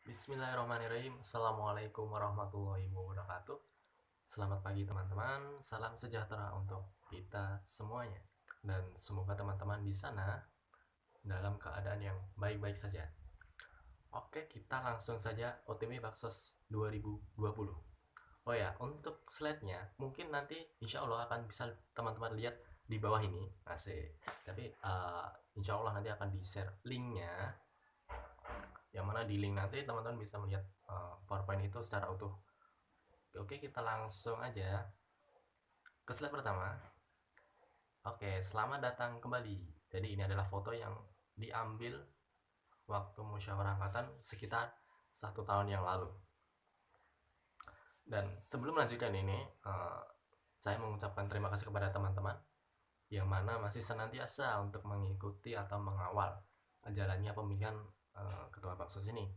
Bismillahirrahmanirrahim. Assalamualaikum warahmatullahi wabarakatuh. Selamat pagi teman-teman. Salam sejahtera untuk kita semuanya. Dan semoga teman-teman di sana dalam keadaan yang baik-baik saja. Oke, kita langsung saja OTW Baksos 2020. Oh ya, untuk slide-nya mungkin nanti insya Allah akan bisa teman-teman lihat di bawah ini. Asik. Tapi insya Allah nanti akan di-share linknya, yang mana di link nanti teman-teman bisa melihat PowerPoint itu secara utuh. Oke, kita langsung aja ke slide pertama. Oke, selamat datang kembali. Jadi ini adalah foto yang diambil waktu musyawarah angkatan sekitar 1 tahun yang lalu. Dan sebelum melanjutkan ini, saya mengucapkan terima kasih kepada teman-teman yang mana masih senantiasa untuk mengikuti atau mengawal jalannya pemilihan ketua Baksos ini.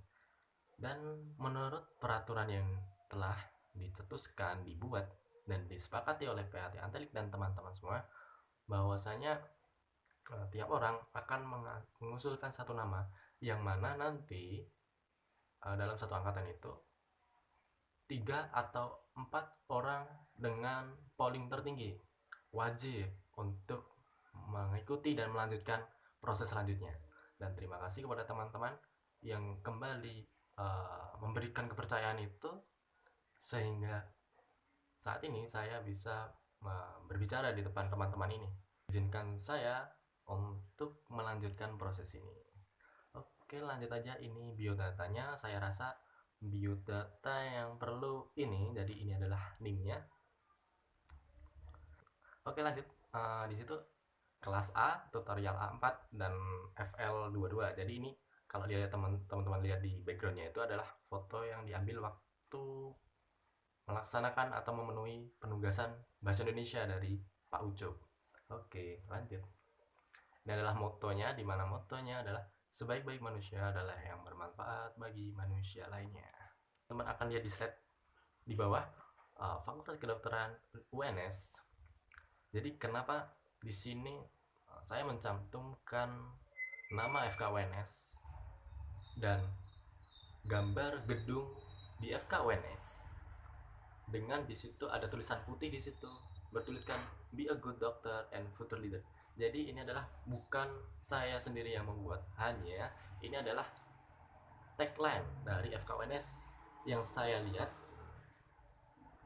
Dan menurut peraturan yang telah dicetuskan, dibuat, dan disepakati oleh PHT Antelik dan teman-teman semua, bahwasanya tiap orang akan mengusulkan satu nama yang mana nanti dalam satu angkatan itu 3 atau 4 orang dengan polling tertinggi wajib untuk mengikuti dan melanjutkan proses selanjutnya. Dan terima kasih kepada teman-teman yang kembali memberikan kepercayaan itu, sehingga saat ini saya bisa berbicara di depan teman-teman ini. Izinkan saya untuk melanjutkan proses ini. Oke, lanjut aja. Ini biodatanya. Saya rasa biodata yang perlu ini, jadi ini adalah NIM-nya. Oke, lanjut. Di situ kelas A, tutorial A4 dan FL22. Jadi ini kalau lihat teman-teman lihat di backgroundnya itu adalah foto yang diambil waktu melaksanakan atau memenuhi penugasan bahasa Indonesia dari Pak Ucup. Oke, lanjut. Ini adalah motonya, di mana motonya adalah sebaik-baik manusia adalah yang bermanfaat bagi manusia lainnya. Teman akan lihat di slide di bawah, Fakultas Kedokteran UNS. Jadi kenapa di sini saya mencantumkan nama FKUNS dan gambar gedung di FKUNS dengan di situ ada tulisan putih, di situ bertuliskan be a good doctor and future leader. Jadi ini adalah bukan saya sendiri yang membuat, hanya ini adalah tagline dari FKUNS yang saya lihat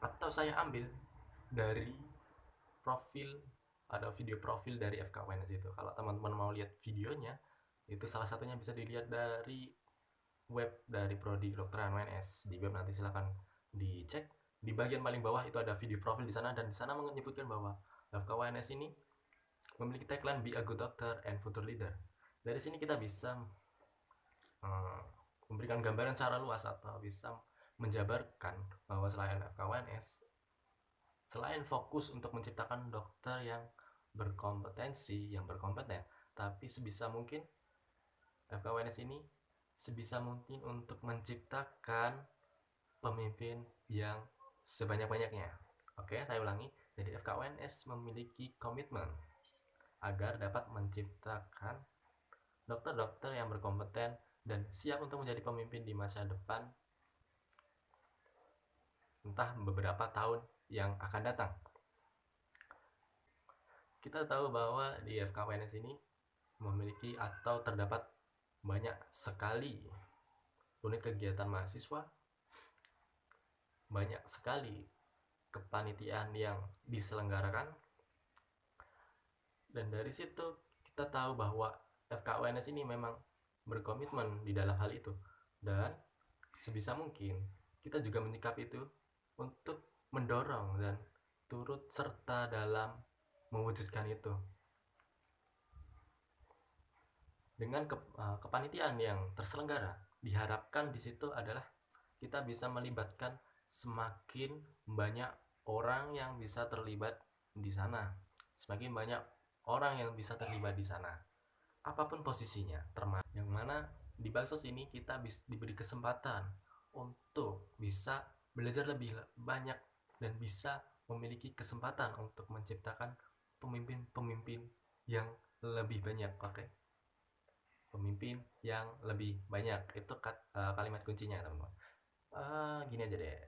atau saya ambil dari profil, ada video profil dari FKUNS itu. Kalau teman-teman mau lihat videonya, itu salah satunya bisa dilihat dari web dari Prodi Kedokteran UNS. Di web nanti silahkan dicek. Di bagian paling bawah itu ada video profil di sana, dan di sana menyebutkan bahwa FKUNS ini memiliki tagline be a good doctor and future leader. Dari sini kita bisa memberikan gambaran secara luas atau bisa menjabarkan bahwa selain FKUNS, selain fokus untuk menciptakan dokter yang berkompetensi, yang berkompeten, tapi sebisa mungkin FKUNS ini sebisa mungkin untuk menciptakan pemimpin yang sebanyak-banyaknya. Oke, saya ulangi. Jadi FKUNS memiliki komitmen agar dapat menciptakan dokter-dokter yang berkompeten dan siap untuk menjadi pemimpin di masa depan, entah beberapa tahun yang akan datang. Kita tahu bahwa di FKUNS ini memiliki atau terdapat banyak sekali unit kegiatan mahasiswa, banyak sekali kepanitiaan yang diselenggarakan, dan dari situ kita tahu bahwa FKUNS ini memang berkomitmen di dalam hal itu, dan sebisa mungkin kita juga menyikapi itu untuk mendorong dan turut serta dalam mewujudkan itu. Dengan kepanitiaan yang terselenggara, diharapkan di situ adalah kita bisa melibatkan semakin banyak orang yang bisa terlibat di sana, semakin banyak orang yang bisa terlibat di sana, apapun posisinya, termasuk yang mana di Baksos ini kita diberi kesempatan untuk bisa belajar lebih banyak dan bisa memiliki kesempatan untuk menciptakan pemimpin-pemimpin yang lebih banyak. Oke. pemimpin yang lebih banyak. Itu kalimat kuncinya, teman-teman. Gini aja deh.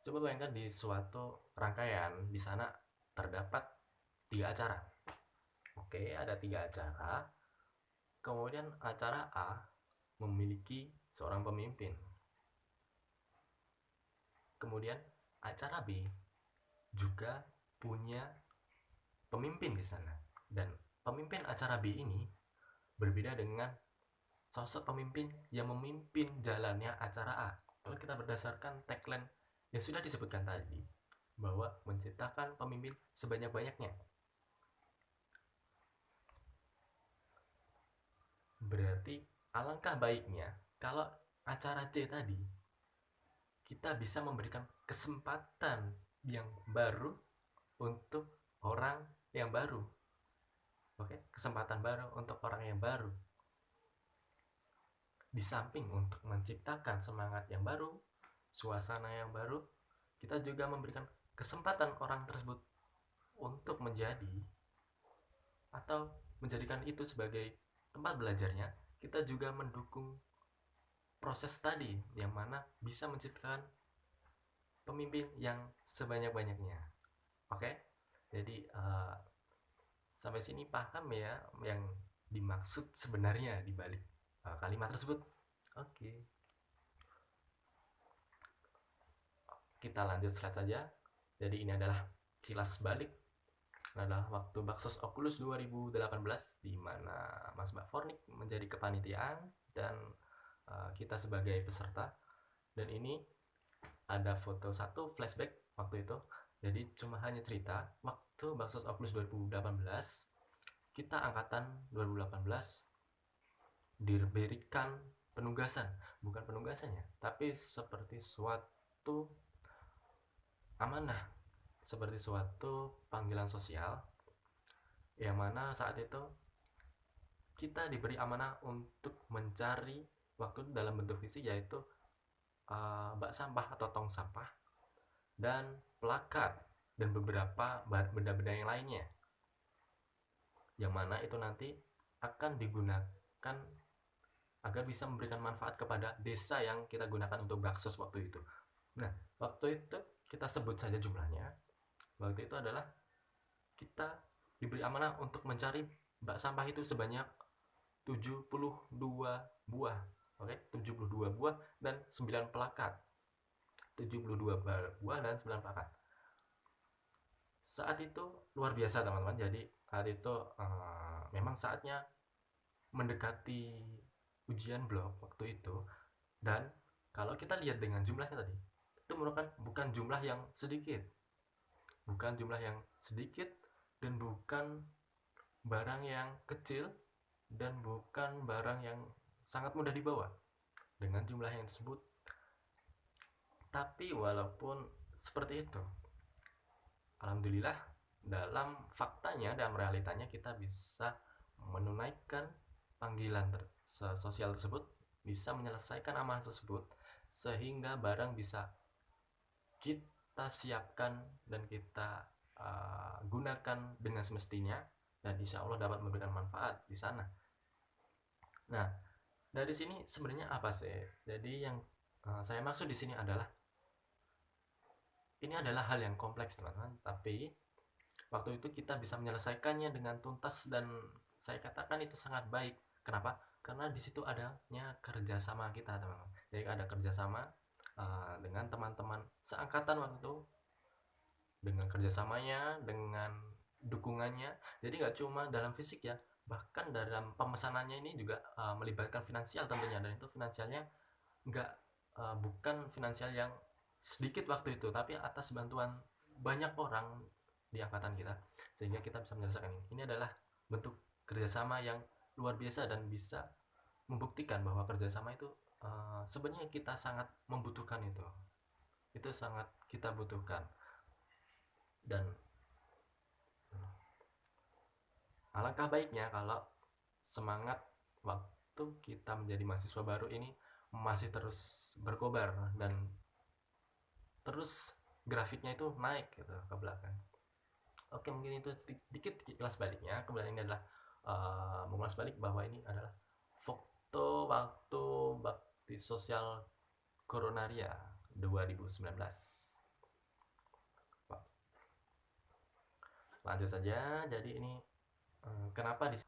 Coba bayangkan di suatu rangkaian, di sana terdapat 3 acara. Oke, ada 3 acara. Kemudian acara A memiliki seorang pemimpin. Kemudian acara B juga punya pemimpin di sana. Dan pemimpin acara B ini berbeda dengan sosok pemimpin yang memimpin jalannya acara A. Kalau kita berdasarkan tagline yang sudah disebutkan tadi, bahwa menciptakan pemimpin sebanyak-banyaknya. Berarti alangkah baiknya kalau acara C tadi kita bisa memberikan kesempatan yang baru untuk orang yang baru. Oke, kesempatan baru untuk orang yang baru. Di samping untuk menciptakan semangat yang baru, suasana yang baru, kita juga memberikan kesempatan orang tersebut untuk menjadi atau menjadikan itu sebagai tempat belajarnya. Kita juga mendukung proses tadi yang mana bisa menciptakan pemimpin yang sebanyak-banyaknya. Oke, jadi sampai sini paham ya yang dimaksud sebenarnya di balik kalimat tersebut. Oke, kita lanjut slide saja. Jadi ini adalah kilas balik, adalah waktu Baksos Oculus 2018 di mana Mas Mbak Fornik menjadi kepanitiaan dan kita sebagai peserta. Dan ini ada foto satu flashback waktu itu. Jadi cuma hanya cerita waktu Baksos Oculus 2018 kita angkatan 2018 diberikan penugasan, bukan penugasannya, tapi seperti suatu amanah, seperti suatu panggilan sosial, yang mana saat itu kita diberi amanah untuk mencari waktu dalam bentuk fisik, yaitu bak sampah atau tong sampah dan plakat dan beberapa benda-benda yang lainnya, yang mana itu nanti akan digunakan agar bisa memberikan manfaat kepada desa yang kita gunakan untuk baksos waktu itu. Nah, waktu itu kita sebut saja jumlahnya. Waktu itu adalah kita diberi amanah untuk mencari bak sampah itu sebanyak 72 buah. Oke, 72 buah dan 9 plakat. 72 buah dan 9 plakat. Saat itu luar biasa, teman-teman. Jadi saat itu memang saatnya mendekati ujian blok waktu itu. Dan kalau kita lihat dengan jumlahnya tadi, itu merupakan bukan jumlah yang sedikit, dan bukan barang yang kecil, dan bukan barang yang sangat mudah dibawa dengan jumlah yang tersebut. Tapi walaupun seperti itu, alhamdulillah dalam faktanya, dalam realitanya kita bisa menunaikan panggilan sosial tersebut, bisa menyelesaikan amanah tersebut, sehingga barang bisa kita siapkan dan kita gunakan dengan semestinya, dan insya Allah dapat memberikan manfaat di sana. Nah, dari sini sebenarnya apa sih? Jadi yang saya maksud di sini adalah ini adalah hal yang kompleks, teman-teman, tapi waktu itu kita bisa menyelesaikannya dengan tuntas, dan saya katakan itu sangat baik. Kenapa? Karena di situ adanya kerjasama kita, teman-teman. Jadi ada kerjasama dengan teman-teman seangkatan waktu itu, dengan kerjasamanya, dengan dukungannya. Jadi nggak cuma dalam fisik ya, bahkan dalam pemesanannya ini juga melibatkan finansial tentunya, dan itu finansialnya nggak bukan finansial yang sedikit waktu itu, tapi atas bantuan banyak orang di angkatan kita, sehingga kita bisa menyelesaikan ini. Ini adalah bentuk kerjasama yang luar biasa dan bisa membuktikan bahwa kerjasama itu sebenarnya kita sangat membutuhkan itu sangat kita butuhkan. Dan alangkah baiknya kalau semangat waktu kita menjadi mahasiswa baru ini masih terus berkobar dan terus grafiknya itu naik gitu ke belakang. Oke, mungkin itu sedikit kelas baliknya. Kemudian ini adalah mengulas balik bahwa ini adalah foto waktu bakti sosial Coronaria 2019. Lanjut saja. Jadi ini kenapa di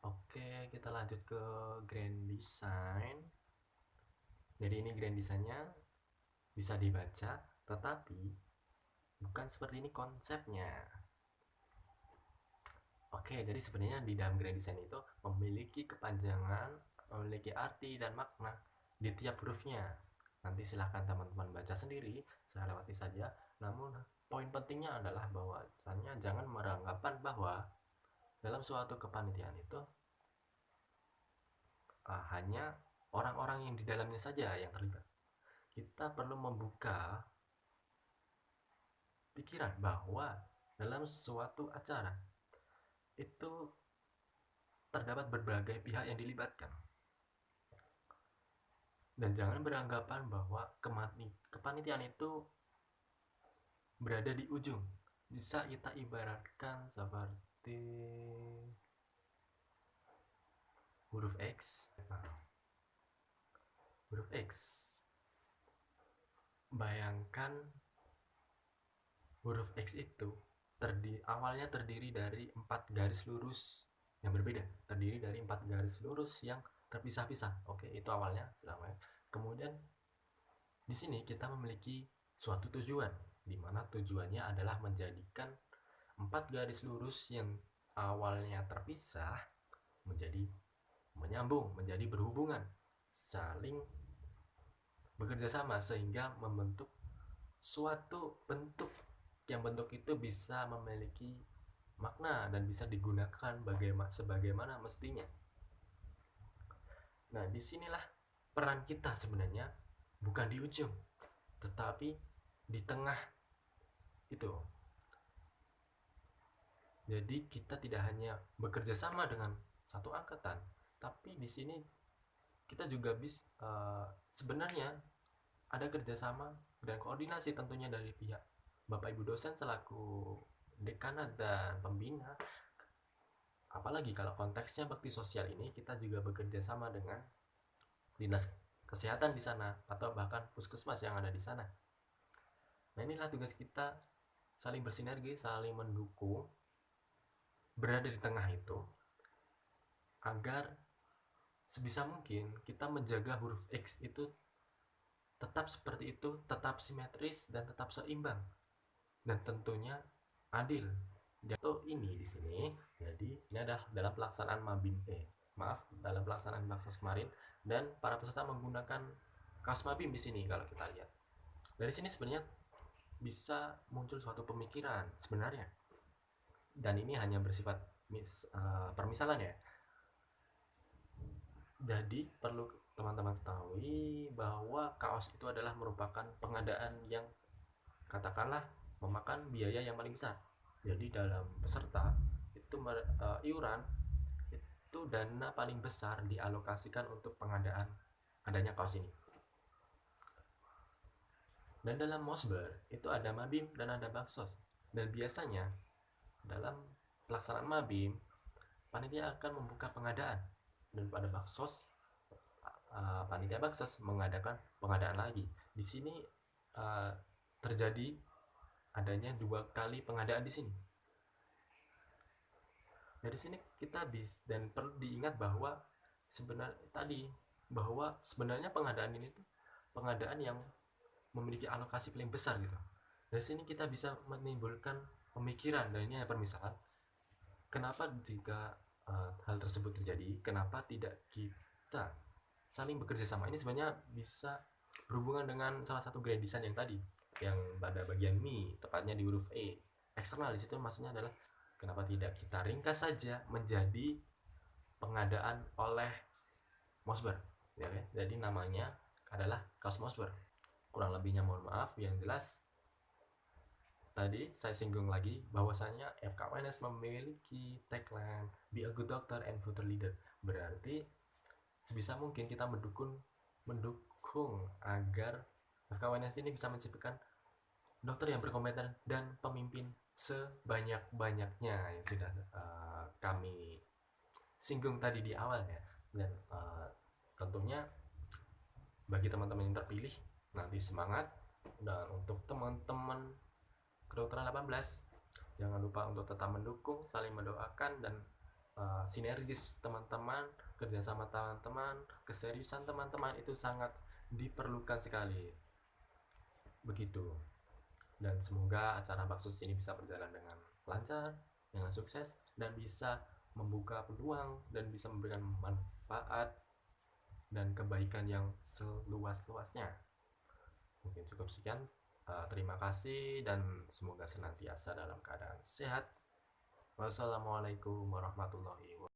Oke, kita lanjut ke grand design. Jadi ini grand design-nya bisa dibaca, tetapi bukan seperti ini konsepnya. Oke, jadi sebenarnya di dalam grand design itu memiliki kepanjangan, memiliki arti dan makna di tiap hurufnya. Nanti silahkan teman-teman baca sendiri, saya lewati saja. Namun poin pentingnya adalah bahwasanya jangan beranggapan bahwa dalam suatu kepanitiaan itu hanya orang-orang yang di dalamnya saja yang terlibat. Kita perlu membuka pikiran bahwa dalam suatu acara itu terdapat berbagai pihak yang dilibatkan. Dan jangan beranggapan bahwa kepanitiaan itu berada di ujung. Bisa kita ibaratkan seperti huruf X. Huruf X. Bayangkan huruf X itu awalnya terdiri dari 4 garis lurus yang berbeda. Terdiri dari 4 garis lurus yang terpisah-pisah. Oke, itu awalnya. Kemudian di sini kita memiliki suatu tujuan, di mana tujuannya adalah menjadikan 4 garis lurus yang awalnya terpisah menjadi menyambung, menjadi berhubungan, saling bekerja sama sehingga membentuk suatu bentuk yang bentuk itu bisa memiliki makna dan bisa digunakan sebagaimana mestinya. Nah, disinilah peran kita sebenarnya bukan di ujung, tetapi di tengah itu. Jadi kita tidak hanya bekerja sama dengan satu angkatan, tapi di sini kita juga sebenarnya ada kerjasama dan koordinasi tentunya dari pihak Bapak Ibu dosen selaku dekanat dan pembina. Apalagi kalau konteksnya bakti sosial ini, kita juga bekerja sama dengan dinas kesehatan di sana atau bahkan puskesmas yang ada di sana. Nah, inilah tugas kita, saling bersinergi, saling mendukung, berada di tengah itu agar sebisa mungkin kita menjaga huruf X itu tetap seperti itu, tetap simetris dan tetap seimbang, dan tentunya adil. Atau ini di sini, jadi ini adalah dalam pelaksanaan dalam pelaksanaan Baksos kemarin, dan para peserta menggunakan kaos Mabim di sini. Kalau kita lihat dari sini sebenarnya bisa muncul suatu pemikiran sebenarnya, dan ini hanya bersifat permisalan ya. Jadi perlu teman-teman ketahui bahwa kaos itu adalah merupakan pengadaan yang katakanlah memakan biaya yang paling besar. Jadi dalam peserta itu iuran itu dana paling besar dialokasikan untuk pengadaan adanya kaos ini. Dan dalam Mosber itu ada Mabim dan ada Baksos. Dan biasanya dalam pelaksanaan Mabim, panitia akan membuka pengadaan, dan pada Baksos panitia Baksos mengadakan pengadaan lagi. Di sini terjadi adanya 2 kali pengadaan di sini. Dari sini kita dan perlu diingat bahwa sebenarnya pengadaan ini tuh pengadaan yang memiliki alokasi paling besar gitu. Dari sini kita bisa menimbulkan pemikiran, dan ini permisalan. Kenapa jika hal tersebut terjadi, kenapa tidak kita saling bekerja sama? Ini sebenarnya bisa berhubungan dengan salah satu grand design yang tadi, yang pada bagian mi, tepatnya di huruf E. Eksternal di situ maksudnya adalah kenapa tidak kita ringkas saja menjadi pengadaan oleh Mosber, ya kan? Jadi namanya adalah kaos Mosber. Kurang lebihnya mohon maaf. Yang jelas tadi saya singgung lagi bahwasanya FKWNS memiliki tagline Be a good doctor and future leader. Berarti sebisa mungkin kita mendukung agar FKWNS ini bisa menciptakan dokter yang berkompeten dan pemimpin sebanyak-banyaknya yang sudah kami singgung tadi di awal ya. Dan tentunya bagi teman-teman yang terpilih nanti semangat. Dan untuk teman-teman kedokteran 18, jangan lupa untuk tetap mendukung, saling mendoakan, dan sinergis teman-teman, kerjasama teman-teman, keseriusan teman-teman itu sangat diperlukan sekali. Begitu. Dan semoga acara Baksus ini bisa berjalan dengan lancar, dengan sukses, dan bisa membuka peluang dan bisa memberikan manfaat dan kebaikan yang seluas-luasnya. Mungkin cukup sekian. Terima kasih dan semoga senantiasa dalam keadaan sehat. Wassalamualaikum warahmatullahi wabarakatuh.